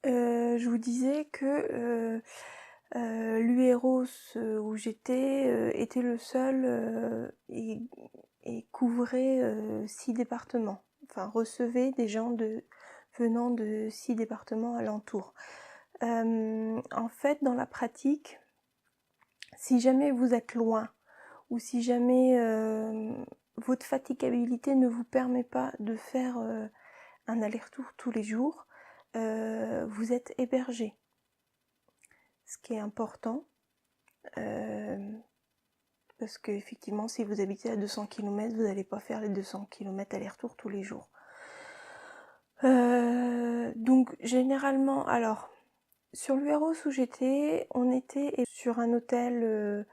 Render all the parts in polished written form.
Je vous disais que l'UROS où j'étais était le seul et couvrait 6 départements. Enfin, recevait des gens venant de 6 départements alentours. En fait, dans la pratique, si jamais vous êtes loin ou si jamais votre fatigabilité ne vous permet pas de faire un aller-retour tous les jours, vous êtes hébergé. Ce qui est important, parce que effectivement, si vous habitez à 200 km, vous n'allez pas faire les 200 km aller-retour tous les jours. Donc généralement, alors sur l'UROS où j'étais, on était sur un hôtel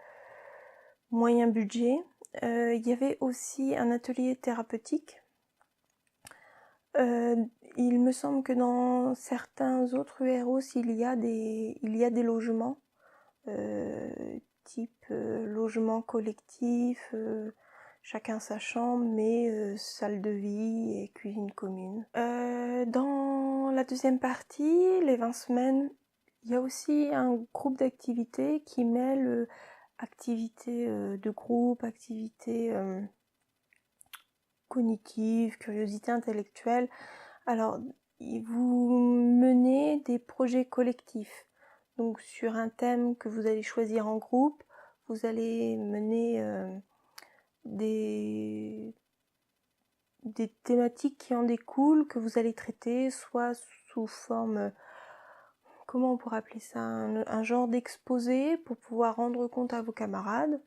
moyen budget. Il y avait aussi un atelier thérapeutique. Il me semble que dans certains autres UROS, il y a des logements, type logement collectif, chacun sa chambre, mais salle de vie et cuisine commune. Dans la deuxième partie, les 20 semaines, il y a aussi un groupe d'activités qui mêle activités de groupe, activités cognitives, curiosité intellectuelle. Alors, vous menez des projets collectifs. Donc, sur un thème que vous allez choisir en groupe, vous allez mener des thématiques qui en découlent, que vous allez traiter, soit sous forme, comment on pourrait appeler ça, un genre d'exposé pour pouvoir rendre compte à vos camarades.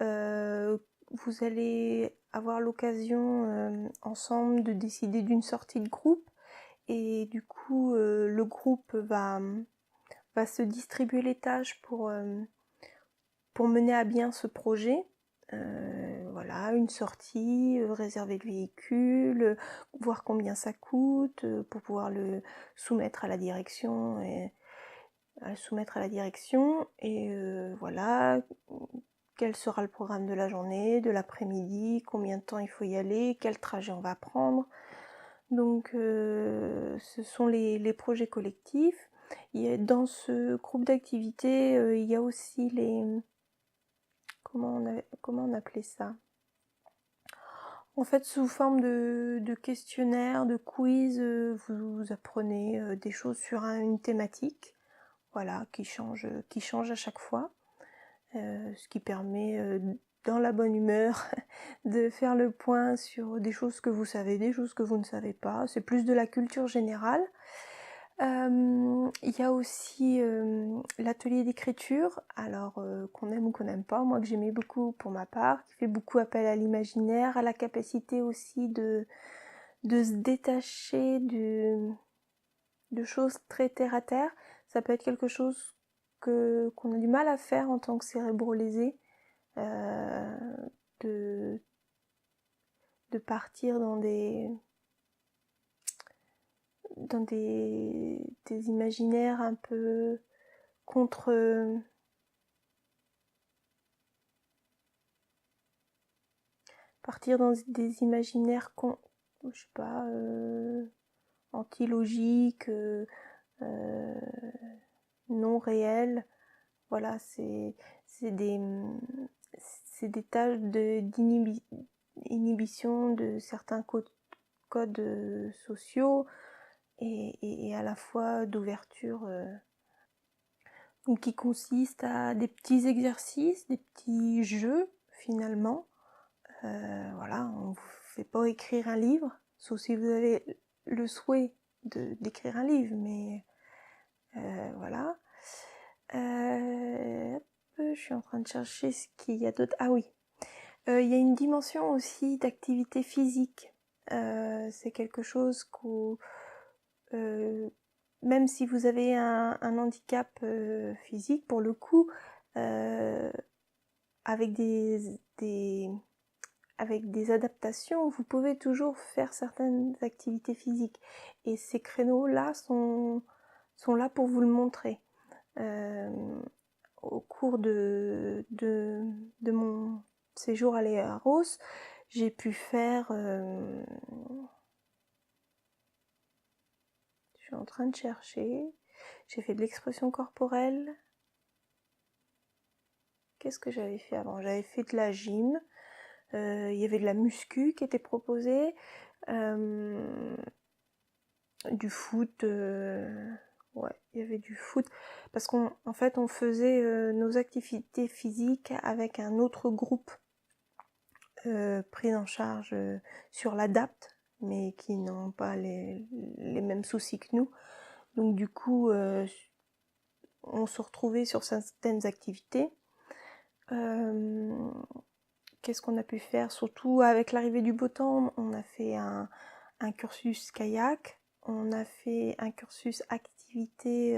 Vous allez avoir l'occasion ensemble de décider d'une sortie de groupe et du coup le groupe va se distribuer les tâches pour mener à bien ce projet. Voilà, une sortie, réserver le véhicule, voir combien ça coûte pour pouvoir le soumettre à la direction et voilà, quel sera le programme de la journée, de l'après-midi, combien de temps il faut y aller, quel trajet on va prendre. Donc ce sont les projets collectifs. Dans ce groupe d'activités, il y a aussi les... Comment on appelait ça ? En fait, sous forme de questionnaires, de quiz, vous apprenez des choses sur une thématique, voilà, qui change à chaque fois, ce qui permet, dans la bonne humeur, de faire le point sur des choses que vous savez, des choses que vous ne savez pas. C'est plus de la culture générale. Il y a aussi l'atelier d'écriture, alors qu'on aime ou qu'on n'aime pas, moi que j'aimais beaucoup pour ma part, qui fait beaucoup appel à l'imaginaire, à la capacité aussi de se détacher de choses très terre à terre. Ça peut être quelque chose qu'on a du mal à faire en tant que cérébro-lésé, de partir dans des imaginaires un peu partir dans des imaginaires je sais pas, anti-logiques, non réels. Voilà, c'est des tâches d'inhibition de certains codes sociaux et à la fois d'ouverture, donc qui consiste à des petits exercices, des petits jeux finalement. Voilà, on ne vous fait pas écrire un livre, sauf si vous avez le souhait d'écrire un livre, mais voilà. Je suis en train de chercher ce qu'il y a d'autre. Ah oui, il y a une dimension aussi d'activité physique. C'est quelque chose même si vous avez un handicap physique, pour le coup, avec des adaptations, vous pouvez toujours faire certaines activités physiques. Et ces créneaux-là sont là pour vous le montrer. Au cours de mon séjour à l'EAROS, j'ai pu faire... je suis en train de chercher... J'ai fait de l'expression corporelle. Qu'est-ce que j'avais fait avant? J'avais fait de la gym. Il y avait de la muscu qui était proposée. Du foot. Ouais, il y avait du foot. Parce qu'en fait, on faisait nos activités physiques avec un autre groupe pris en charge sur l'ADAPT, mais qui n'ont pas les mêmes soucis que nous. Donc du coup, on se retrouvait sur certaines activités. Qu'est-ce qu'on a pu faire? Surtout avec l'arrivée du beau temps, on a fait un cursus kayak, on a fait un cursus activité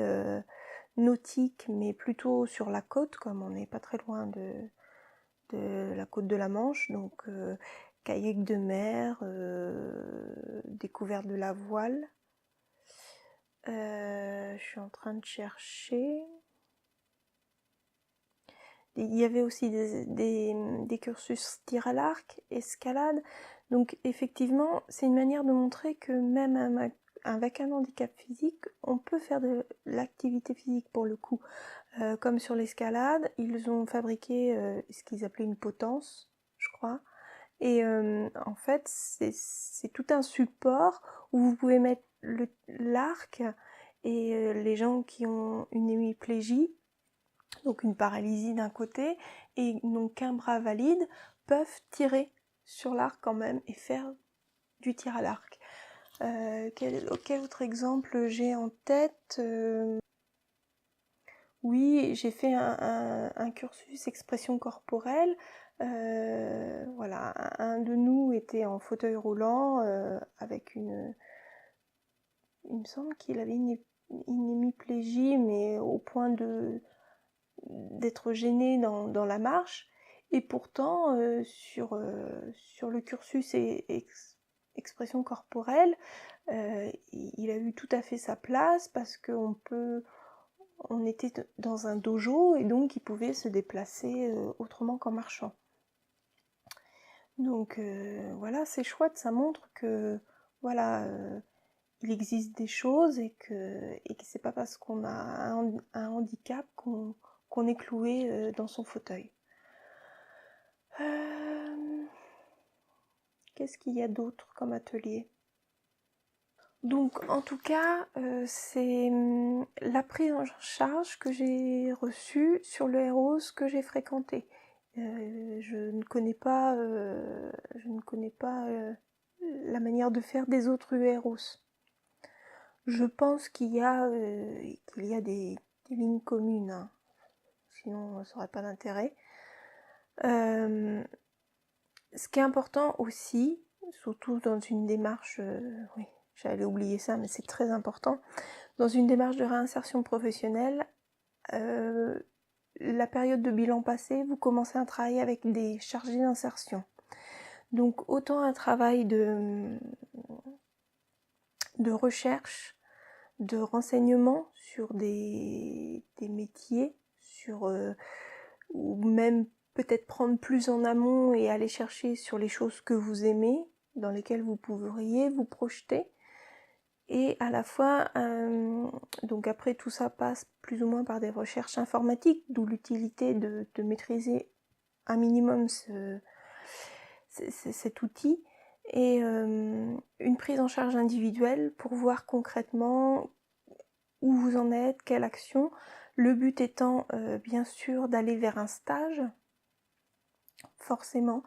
nautique, mais plutôt sur la côte, comme on n'est pas très loin de la côte de la Manche, donc kayak de mer, découverte de la voile. Je suis en train de chercher. Il y avait aussi des cursus tir à l'arc, escalade. Donc effectivement, c'est une manière de montrer que même avec un handicap physique, on peut faire de l'activité physique pour le coup. Comme sur l'escalade, ils ont fabriqué ce qu'ils appelaient une potence, je crois. Et en fait, c'est tout un support où vous pouvez mettre l'arc et les gens qui ont une hémiplégie, donc une paralysie d'un côté, et n'ont qu'un bras valide, peuvent tirer sur l'arc quand même et faire du tir à l'arc. Quel autre exemple j'ai en tête? Oui, j'ai fait un cursus expression corporelle. Voilà, un de nous était en fauteuil roulant avec une... Il me semble qu'il avait une hémiplégie, mais au point d'être gêné dans la marche. Et pourtant, sur le cursus expression corporelle, il a eu tout à fait sa place parce on était dans un dojo et donc il pouvait se déplacer autrement qu'en marchant. Donc voilà, c'est chouette, ça montre que voilà, il existe des choses et que c'est pas parce qu'on a un handicap qu'on est cloué dans son fauteuil. Qu'est-ce qu'il y a d'autre comme atelier? Donc en tout cas, c'est la prise en charge que j'ai reçue sur le Eros que j'ai fréquenté. Je ne connais pas la manière de faire des autres Eros. Je pense qu'il y a des lignes communes, hein. Sinon ça n'aurait pas d'intérêt. Ce qui est important aussi, surtout dans une démarche, oui, j'allais oublier ça, mais c'est très important. Dans une démarche de réinsertion professionnelle, la période de bilan passée, vous commencez à travailler avec des chargés d'insertion. Donc autant un travail de recherche, de renseignement sur des métiers, ou même peut-être prendre plus en amont et aller chercher sur les choses que vous aimez, dans lesquelles vous pourriez vous projeter. Et à la fois, donc après tout ça passe plus ou moins par des recherches informatiques, d'où l'utilité de maîtriser un minimum cet outil, et une prise en charge individuelle pour voir concrètement où vous en êtes, quelle action. Le but étant bien sûr d'aller vers un stage, forcément,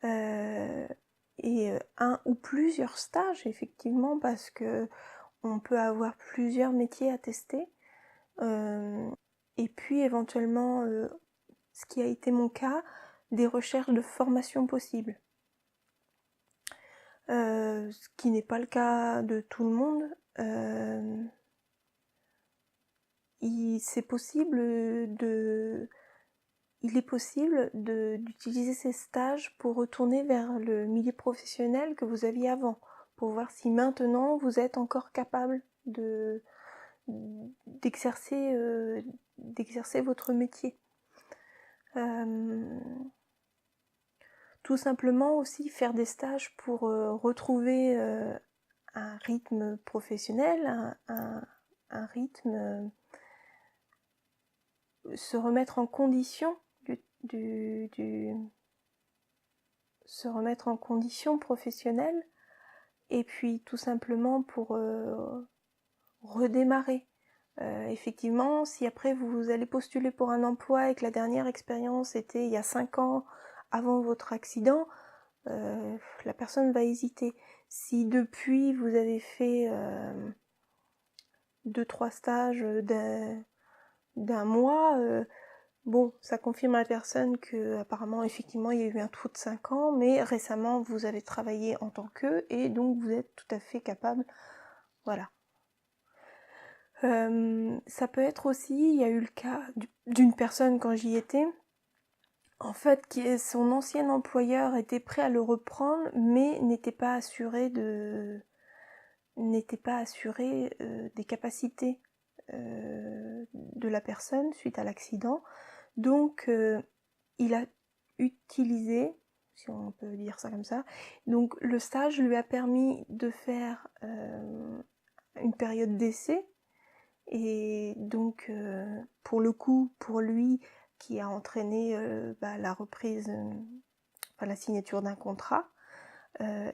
et un ou plusieurs stages effectivement, parce que on peut avoir plusieurs métiers à tester, et puis éventuellement, ce qui a été mon cas, des recherches de formation possibles. Ce qui n'est pas le cas de tout le monde. Il est possible d'utiliser ces stages pour retourner vers le milieu professionnel que vous aviez avant, pour voir si maintenant vous êtes encore capable d'exercer votre métier. Tout simplement aussi faire des stages pour retrouver un rythme professionnel, un rythme, se remettre en condition se remettre en condition professionnelle, et puis tout simplement pour redémarrer. Effectivement, si après vous allez postuler pour un emploi et que la dernière expérience était il y a 5 ans avant votre accident, la personne va hésiter. Si depuis vous avez fait 2-3 stages d'un mois, bon, ça confirme à la personne que apparemment effectivement il y a eu un trou de 5 ans, mais récemment vous avez travaillé en tant qu'eux et donc vous êtes tout à fait capable. Voilà. Ça peut être aussi, il y a eu le cas d'une personne quand j'y étais, en fait, son ancien employeur était prêt à le reprendre, mais n'était pas assuré des capacités de la personne suite à l'accident. Donc, il a utilisé, si on peut dire ça comme ça, donc le stage lui a permis de faire une période d'essai. Et donc, pour le coup, pour lui, qui a entraîné la reprise, la signature d'un contrat,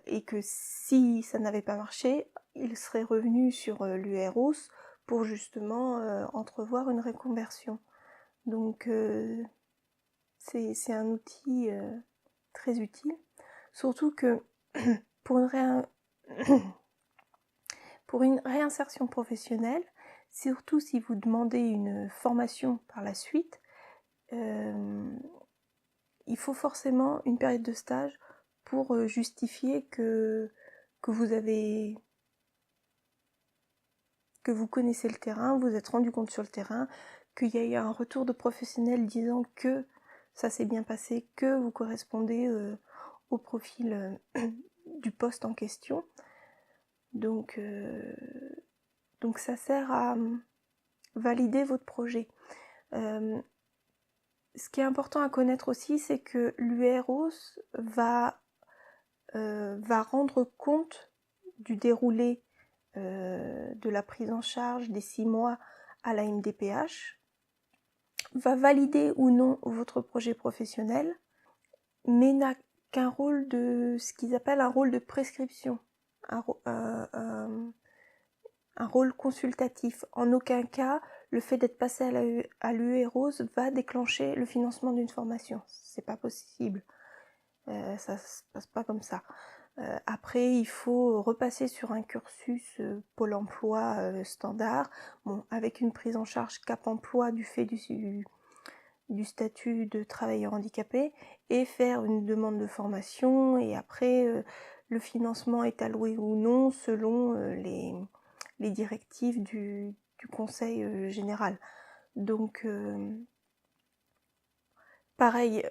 et que si ça n'avait pas marché, il serait revenu sur l'UROS pour justement entrevoir une reconversion. Donc c'est un outil très utile, surtout que pour une réinsertion professionnelle, surtout si vous demandez une formation par la suite, il faut forcément une période de stage pour justifier que vous connaissez le terrain, vous êtes rendu compte sur le terrain, qu'il y a eu un retour de professionnel disant que ça s'est bien passé, que vous correspondez au profil du poste en question. Donc ça sert à valider votre projet. Ce qui est important à connaître aussi, c'est que l'UROS va rendre compte du déroulé de la prise en charge des 6 mois à la MDPH, va valider ou non votre projet professionnel, mais n'a qu'un rôle de ce qu'ils appellent un rôle de prescription, un rôle consultatif. En aucun cas, le fait d'être passé à l'UROS va déclencher le financement d'une formation. C'est pas possible. Ça se passe pas comme ça. Après, il faut repasser sur un cursus Pôle emploi standard, bon, avec une prise en charge Cap emploi du fait du statut de travailleur handicapé, et faire une demande de formation, et après, le financement est alloué ou non selon les directives du conseil général. Donc, pareil,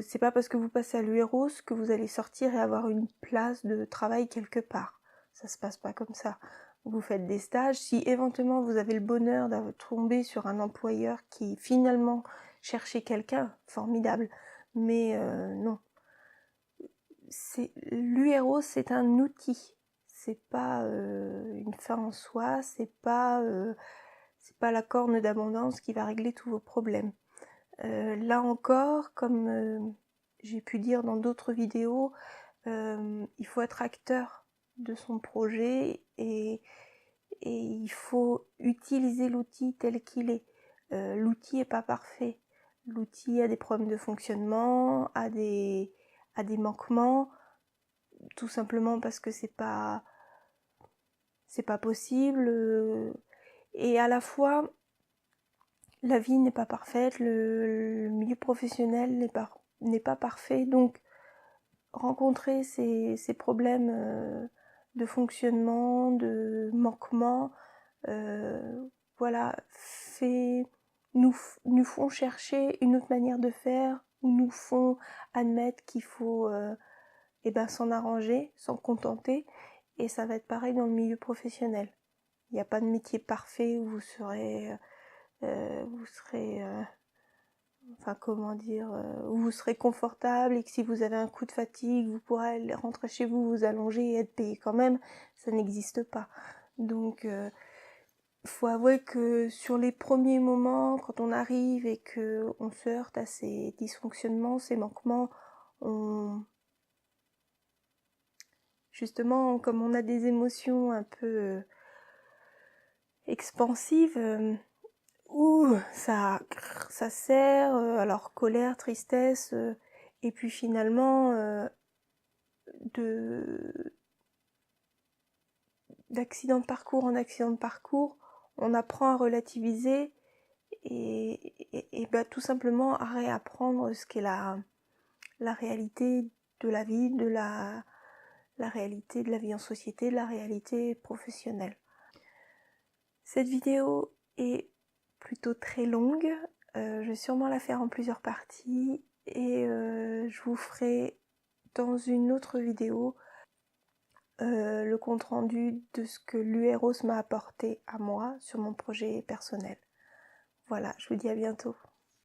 c'est pas parce que vous passez à l'UROS que vous allez sortir et avoir une place de travail quelque part. Ça se passe pas comme ça. Vous faites des stages. Si éventuellement vous avez le bonheur de tomber sur un employeur qui finalement cherchait quelqu'un, formidable. Mais non. L'UROS, c'est un outil. C'est pas une fin en soi. C'est pas la corne d'abondance qui va régler tous vos problèmes. Là encore, comme j'ai pu dire dans d'autres vidéos, il faut être acteur de son projet et il faut utiliser l'outil tel qu'il est. L'outil n'est pas parfait. L'outil a des problèmes de fonctionnement, a des manquements, tout simplement parce que c'est pas possible. Et à la fois, la vie n'est pas parfaite, le milieu professionnel n'est pas parfait, donc rencontrer ces problèmes de fonctionnement, de manquement, voilà, nous font chercher une autre manière de faire, ou nous font admettre qu'il faut s'en arranger, s'en contenter, et ça va être pareil dans le milieu professionnel. Il n'y a pas de métier parfait où vous serez où vous serez confortable, et que si vous avez un coup de fatigue, vous pourrez aller rentrer chez vous, vous allonger et être payé quand même. Ça n'existe pas. Donc faut avouer que sur les premiers moments, quand on arrive et qu'on se heurte à ces dysfonctionnements, ces manquements, justement, comme on a des émotions un peu expansives, ça serre, alors colère, tristesse, et puis finalement, d'accident de parcours en accident de parcours, on apprend à relativiser et tout simplement à réapprendre ce qu'est la réalité de la vie, de la réalité de la vie en société, de la réalité professionnelle. Cette vidéo est plutôt très longue, je vais sûrement la faire en plusieurs parties et je vous ferai dans une autre vidéo le compte rendu de ce que l'UROS m'a apporté à moi sur mon projet personnel. Voilà, je vous dis à bientôt.